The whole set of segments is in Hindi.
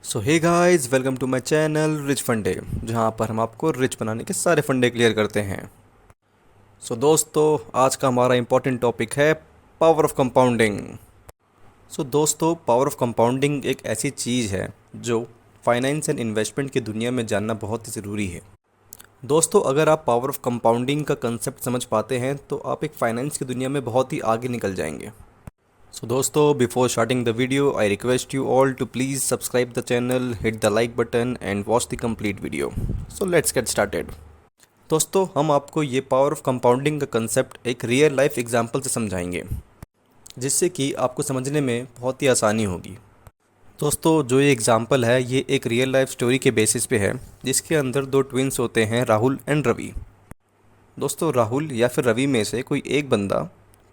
So hey guys, welcome to my channel Rich फंडे, जहां पर हम आपको रिच बनाने के सारे फंडे क्लियर करते हैं। सो दोस्तों, आज का हमारा इम्पोर्टेंट टॉपिक है पावर ऑफ कंपाउंडिंग। सो दोस्तों, पावर ऑफ कंपाउंडिंग एक ऐसी चीज़ है जो फाइनेंस एंड इन्वेस्टमेंट की दुनिया में जानना बहुत ही ज़रूरी है। दोस्तों, अगर आप पावर ऑफ कंपाउंडिंग का कंसेप्ट समझ पाते हैं तो आप एक फाइनेंस की दुनिया में बहुत ही आगे निकल जाएंगे। So दोस्तों, before starting the video, I request you all to please subscribe the channel, hit the like button and watch the complete video. So let's get started. दोस्तों, हम आपको ये पावर ऑफ कंपाउंडिंग का कंसेप्ट एक रियल लाइफ एग्जांपल से समझाएंगे, जिससे कि आपको समझने में बहुत ही आसानी होगी। दोस्तों, जो ये एग्जांपल है ये एक रियल लाइफ स्टोरी के बेसिस पे है, जिसके अंदर दो ट्विंस होते हैं, राहुल एंड रवि। दोस्तों, राहुल या फिर रवि में से कोई एक बंदा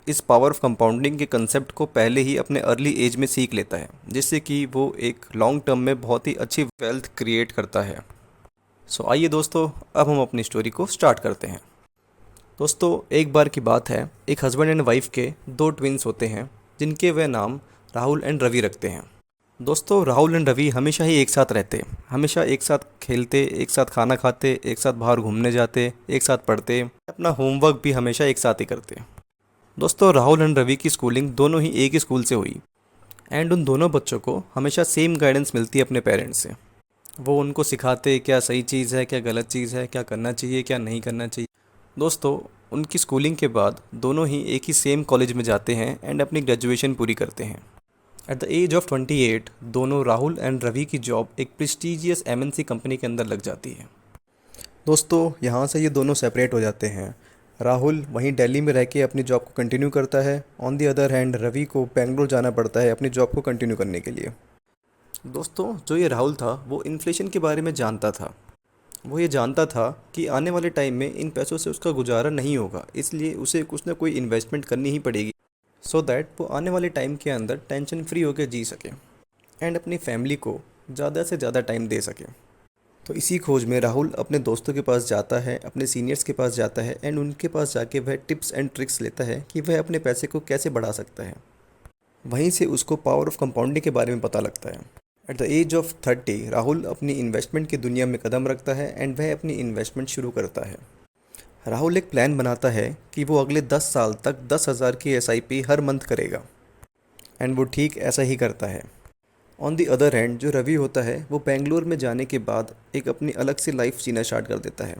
इस पावर ऑफ कंपाउंडिंग के कंसेप्ट को पहले ही अपने अर्ली एज में सीख लेता है, जिससे कि वो एक लॉन्ग टर्म में बहुत ही अच्छी वेल्थ क्रिएट करता है। सो आइए दोस्तों, अब हम अपनी स्टोरी को स्टार्ट करते हैं। दोस्तों, एक बार की बात है, एक हस्बैंड एंड वाइफ के दो ट्विंस होते हैं, जिनके वे नाम राहुल एंड रवि रखते हैं। दोस्तों, राहुल एंड रवि हमेशा ही एक साथ रहते, हमेशा एक साथ खेलते, एक साथ खाना खाते, एक साथ बाहर घूमने जाते, एक साथ पढ़ते, अपना होमवर्क भी हमेशा एक साथ ही करते। दोस्तों, राहुल एंड रवि की स्कूलिंग दोनों ही एक ही स्कूल से हुई एंड उन दोनों बच्चों को हमेशा सेम गाइडेंस मिलती है अपने पेरेंट्स से। वो उनको सिखाते क्या सही चीज़ है, क्या गलत चीज़ है, क्या करना चाहिए, क्या नहीं करना चाहिए। दोस्तों, उनकी स्कूलिंग के बाद दोनों ही एक ही सेम कॉलेज में जाते हैं एंड अपनी ग्रेजुएशन पूरी करते हैं। एट द एज ऑफ 28 दोनों राहुल एंड रवि की जॉब एक प्रेस्टीजियस एमएनसी कंपनी के अंदर लग जाती है। दोस्तों, यहाँ से ये दोनों सेपरेट हो जाते हैं। राहुल वहीं दिल्ली में रह के अपनी जॉब को कंटिन्यू करता है। On the other hand Ravi को बेंगलोर जाना पड़ता है अपनी जॉब को कंटिन्यू करने के लिए। दोस्तों, जो ये राहुल था वो इन्फ्लेशन के बारे में जानता था। वो ये जानता था कि आने वाले टाइम में इन पैसों से उसका गुजारा नहीं होगा, इसलिए उसे कुछ ना कोई इन्वेस्टमेंट करनी ही पड़ेगी, सो दैट वो आने वाले टाइम के अंदर टेंशन फ्री होकर जी सके एंड अपनी फैमिली को ज़्यादा से ज़्यादा टाइम दे सके। तो इसी खोज में राहुल अपने दोस्तों के पास जाता है, अपने सीनियर्स के पास जाता है एंड उनके पास जाके वह टिप्स एंड ट्रिक्स लेता है कि वह अपने पैसे को कैसे बढ़ा सकता है। वहीं से उसको पावर ऑफ कंपाउंडिंग के बारे में पता लगता है। At the age of 30 Rahul अपनी इन्वेस्टमेंट की दुनिया में कदम रखता है एंड वह अपनी इन्वेस्टमेंट शुरू करता है। राहुल एक प्लान बनाता है कि वो अगले 10 साल तक 10,000 की SIP हर मंथ करेगा एंड वो ठीक ऐसा ही करता है। ऑन दी अदर हैंड जो रवि होता है वो बेंगलोर में जाने के बाद एक अपनी अलग सी लाइफ जीना स्टार्ट कर देता है।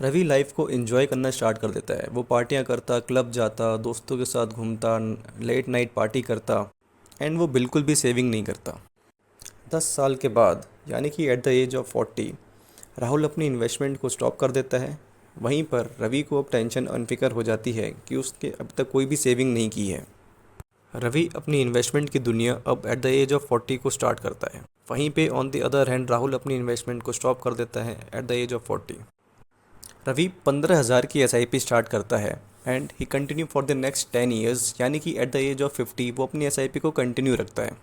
रवि लाइफ को एंजॉय करना स्टार्ट कर देता है। वो पार्टियां करता, क्लब जाता, दोस्तों के साथ घूमता, लेट नाइट पार्टी करता एंड वो बिल्कुल भी सेविंग नहीं करता। 10 साल के बाद यानी कि at the age of 40 Rahul अपनी इन्वेस्टमेंट को स्टॉप कर देता है। वहीं पर रवि को अब टेंशन अनफिकर हो जाती है कि उसके अब तक कोई भी सेविंग नहीं की है। रवि अपनी इन्वेस्टमेंट की दुनिया अब एट द एज ऑफ 40 को स्टार्ट करता है। वहीं पे on the other hand Rahul अपनी इन्वेस्टमेंट को स्टॉप कर देता है at the age of 40। Ravi 15,000 की SIP स्टार्ट करता है and he continue for the next 10 years, यानी कि एट द एज ऑफ 50 वो अपनी SIP को कंटिन्यू रखता है।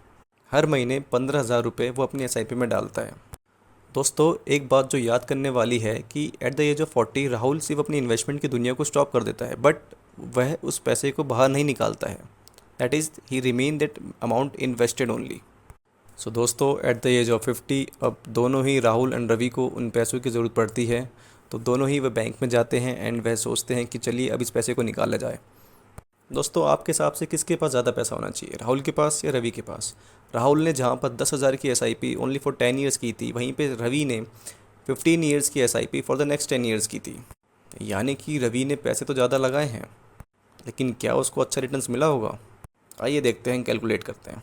हर महीने 15,000 रुपये वो अपनी SIP में डालता है। दोस्तों, एक बात जो याद करने वाली है कि at the age of 40 Rahul सिर्फ अपनी इन्वेस्टमेंट की दुनिया को स्टॉप कर देता है, बट वह उस पैसे को बाहर नहीं निकालता है। That is he remain that amount invested only. So दोस्तों, एट द एज ऑफ 50 अब दोनों ही राहुल एंड रवि को उन पैसों की ज़रूरत पड़ती है। तो दोनों ही वह बैंक में जाते हैं एंड वह सोचते हैं कि चलिए अब इस पैसे को निकाला जाए। दोस्तों, आपके हिसाब से किसके पास ज़्यादा पैसा होना चाहिए, राहुल के पास या रवि के पास? राहुल ने जहाँ पर 10,000 की SIP ओनली फॉर 10 ईयर्स की थी, वहीं पे रवि ने 15 ईयर्स की SIP for the next 10 years की थी। यानी कि रवि ने पैसे तो ज़्यादा लगाए हैं, लेकिन क्या उसको अच्छा रिटर्न्स मिला होगा? आइए देखते हैं, कैलकुलेट करते हैं।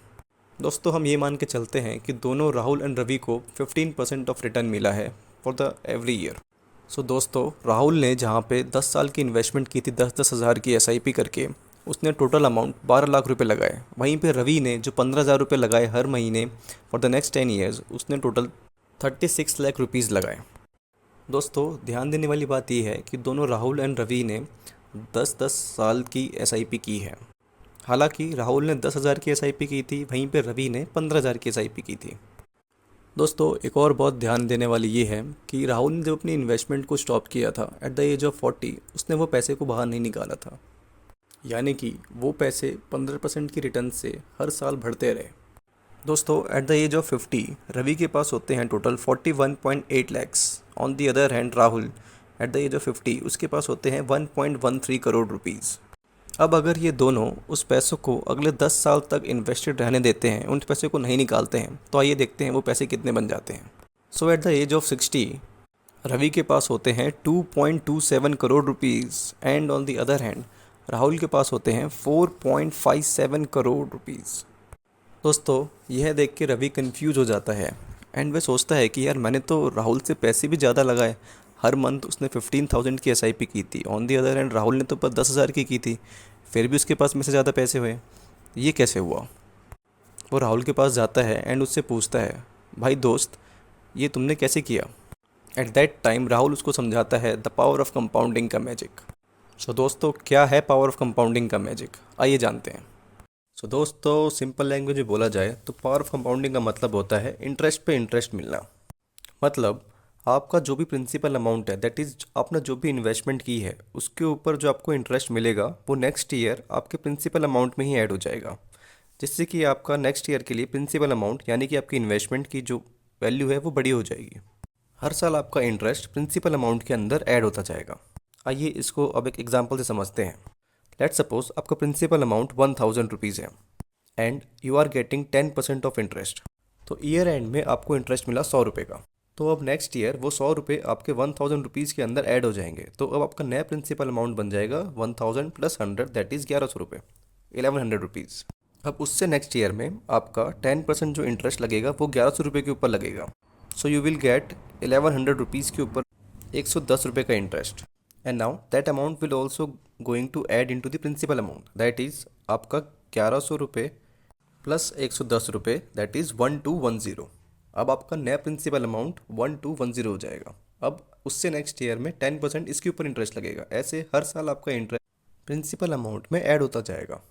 दोस्तों, हम ये मान के चलते हैं कि दोनों राहुल एंड रवि को 15% ऑफ रिटर्न मिला है फॉर द एवरी ईयर। सो दोस्तों, राहुल ने जहाँ पे 10 साल की इन्वेस्टमेंट की थी 10-10 हज़ार की SIP करके, उसने टोटल अमाउंट 12 लाख रुपए लगाए। वहीं पे रवि ने जो 15,000 रुपये लगाए हर महीने फॉर द नेक्स्ट 10 ईयर्स, उसने टोटल 36 लाख रुपीज़ लगाए। दोस्तों, ध्यान देने वाली बात यह है कि दोनों राहुल एंड रवि ने 10-10 साल की SIP की है। हालांकि राहुल ने 10,000 की SIP की थी, वहीं पे रवि ने 15,000 की SIP की थी। दोस्तों, एक और बहुत ध्यान देने वाली ये है कि राहुल ने जब अपनी इन्वेस्टमेंट को स्टॉप किया था एट द एज ऑफ 40, उसने वो पैसे को बाहर नहीं निकाला था। यानी कि वो पैसे 15% की रिटर्न से हर साल बढ़ते रहे। दोस्तों at the age of 50 Ravi के पास होते हैं total 41.8 lakhs. On the other hand Rahul at the age of 50 उसके पास होते हैं 1.13 करोड़ रुपीज़। अब अगर ये दोनों उस पैसों को अगले 10 साल तक इन्वेस्टेड रहने देते हैं, उन पैसे को नहीं निकालते हैं, तो आइए देखते हैं वो पैसे कितने बन जाते हैं। So at the age of 60 Ravi के पास होते हैं 2.27 crore rupees and on the other hand Rahul के पास होते हैं 4.57 करोड़ रुपीज़। दोस्तों यह देख के रवि कंफ्यूज हो जाता है एंड वह सोचता है कि यार मैंने तो राहुल से पैसे भी ज़्यादा लगाए। हर मंथ उसने 15,000 की एसआईपी की थी, on the other hand Rahul ने तो बस 10,000 की थी, फिर भी उसके पास में से ज़्यादा पैसे हुए। ये कैसे हुआ? वो राहुल के पास जाता है एंड उससे पूछता है, भाई दोस्त ये तुमने कैसे किया? एट दैट टाइम राहुल उसको समझाता है द पावर ऑफ कंपाउंडिंग का मैजिक। सो दोस्तों क्या है पावर ऑफ कंपाउंडिंग का मैजिक, आइए जानते हैं। सो दोस्तों सिंपल लैंग्वेज में बोला जाए तो पावर ऑफ कंपाउंडिंग का मतलब होता है इंटरेस्ट पे इंटरेस्ट मिलना। मतलब आपका जो भी प्रिंसिपल अमाउंट है, दैट इज़ आपने जो भी इन्वेस्टमेंट की है उसके ऊपर जो आपको इंटरेस्ट मिलेगा वो नेक्स्ट ईयर आपके प्रिंसिपल अमाउंट में ही ऐड हो जाएगा, जिससे कि आपका नेक्स्ट ईयर के लिए प्रिंसिपल अमाउंट यानी कि आपकी इन्वेस्टमेंट की जो वैल्यू है वो बड़ी हो जाएगी। हर साल आपका इंटरेस्ट प्रिंसिपल अमाउंट के अंदर ऐड होता जाएगा। आइए इसको अब एक एग्जांपल से समझते हैं। लेट्स सपोज आपका प्रिंसिपल अमाउंट 1,000 रुपीज़ है and you are getting 10% of interest. तो ईयर एंड में आपको इंटरेस्ट मिला 100 रुपये का। तो अब नेक्स्ट ईयर वो 100 रुपये आपके 1,000 रुपीज़ के अंदर ऐड हो जाएंगे। तो अब आपका नया प्रिंसिपल अमाउंट बन जाएगा 1,000 प्लस 100 दैट इज़ 1,100 रुपये, 1,100 रुपीज़। अब उससे नेक्स्ट ईयर में आपका 10% जो इंटरेस्ट लगेगा वो 1,100 रुपये के ऊपर लगेगा। So you will get 1,100 rupees के ऊपर 110 रुपये का interest. And now that amount will also going to add in to the principal amount, that is आपका 1,100 रुपये प्लस 110 रुपये दैट इज़ 1,210। अब आपका नया प्रिंसिपल अमाउंट 1,210 हो जाएगा। अब उससे नेक्स्ट ईयर में 10% इसके ऊपर इंटरेस्ट लगेगा। ऐसे हर साल आपका इंटरेस्ट प्रिंसिपल अमाउंट में ऐड होता जाएगा,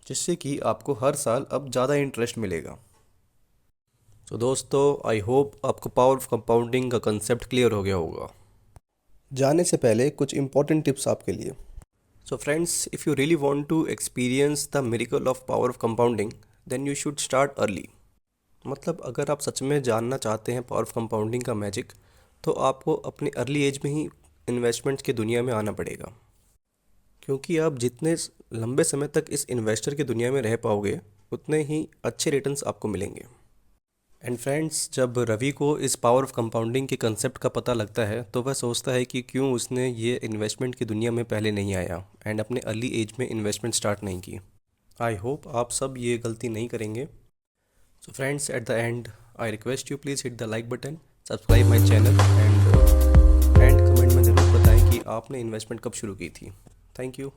जिससे कि आपको हर साल अब ज़्यादा इंटरेस्ट मिलेगा। तो दोस्तों आई होप आपको पावर ऑफ कंपाउंडिंग का कंसेप्ट क्लियर हो गया होगा। जाने से पहले कुछ इंपॉर्टेंट टिप्स आपके लिए। So friends, if you really want to experience the miracle of power of compounding then you should start early. मतलब अगर आप सच में जानना चाहते हैं पावर ऑफ कंपाउंडिंग का मैजिक, तो आपको अपनी अर्ली एज में ही इन्वेस्टमेंट्स की दुनिया में आना पड़ेगा, क्योंकि आप जितने लंबे समय तक इस इन्वेस्टर की दुनिया में रह पाओगे उतने ही अच्छे रिटर्न्स आपको मिलेंगे। एंड फ्रेंड्स, जब रवि को इस पावर ऑफ कंपाउंडिंग के कंसेप्ट का पता लगता है तो वह सोचता है कि क्यों उसने ये इन्वेस्टमेंट की दुनिया में पहले नहीं आया एंड अपने अर्ली एज में इन्वेस्टमेंट स्टार्ट नहीं की। आई होप आप सब ये गलती नहीं करेंगे। So friends, at the end, I request you please hit the like button, subscribe my channel and comment में ज़रूर बताएं कि आपने इन्वेस्टमेंट कब शुरू की थी। Thank you.